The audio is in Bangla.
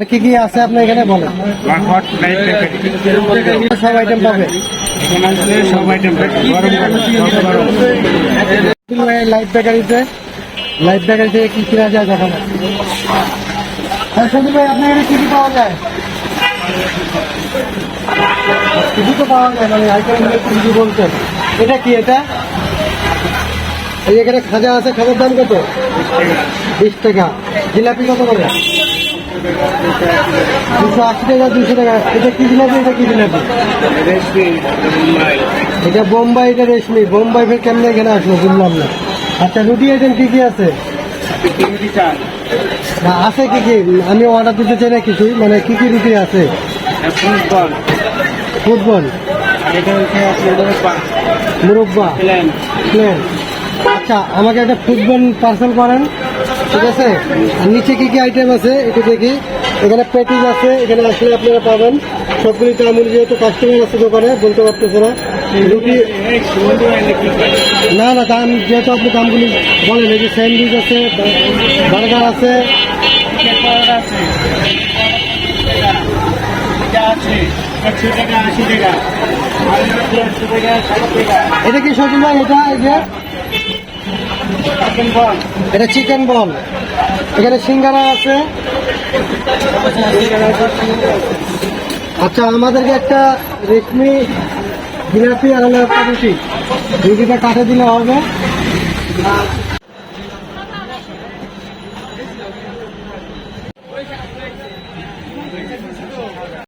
আর কি কি আছে আপনি এখানে বলেন? সব আইটেম পাবে, সব আইটেম লাইফ বেকারিতে কি কিনা যায় দেখানো। হ্যাঁ সন্দীপ ভাই, আপনার এখানে কি কি পাওয়া যায়? কিছু তো পাওয়া যায়, মানে আইটেম কিছু বলছেন। এটা কি? এটা এই এখানে খাজা আছে, খাজার দাম কত? 20 টাকা। জিলাপি কত করে? 280 টাকা, 200 টাকা। এটা কি জিলাপি? এটা কি জিলাপি? এটা বোম্বাই, এটা রেশমি। বোম্বাই ফের কেমনে এখানে আসলো বুঝলাম না। আচ্ছা, রুটি আইটেম কি কি আছে? না আছে কি কি? আমি অর্ডার দিতে চাই না কিছু, মানে কি কি রুটি আছে? ফুটবল, মুরব্বা, প্লেন। আচ্ছা, আমাকে একটা ফুটবল পার্সেল করেন, ঠিক আছে? আর নিচে কি কি আইটেম আছে একটু দেখি। এখানে প্যাটিস আছে, এখানে আসলে আপনারা পাবেন সবগুলি দাম। যেহেতু কাস্টমার আছে দোকানে, বলতে পারতেছে না রুটি। না না, দাম যেহেতু আপনি দামগুলি বলেন। এই যে স্যান্ডউইচ আছে, বার্গার আছে, এটা কি সবজি ভাই? এটা চিকেন বল। এখানে সিঙ্গারা আছে। আচ্ছা, আমাদেরকে একটা রেশমি জিলাপি আর হলো একটা রুটি, রুটিটা কাটে দিলে হবে।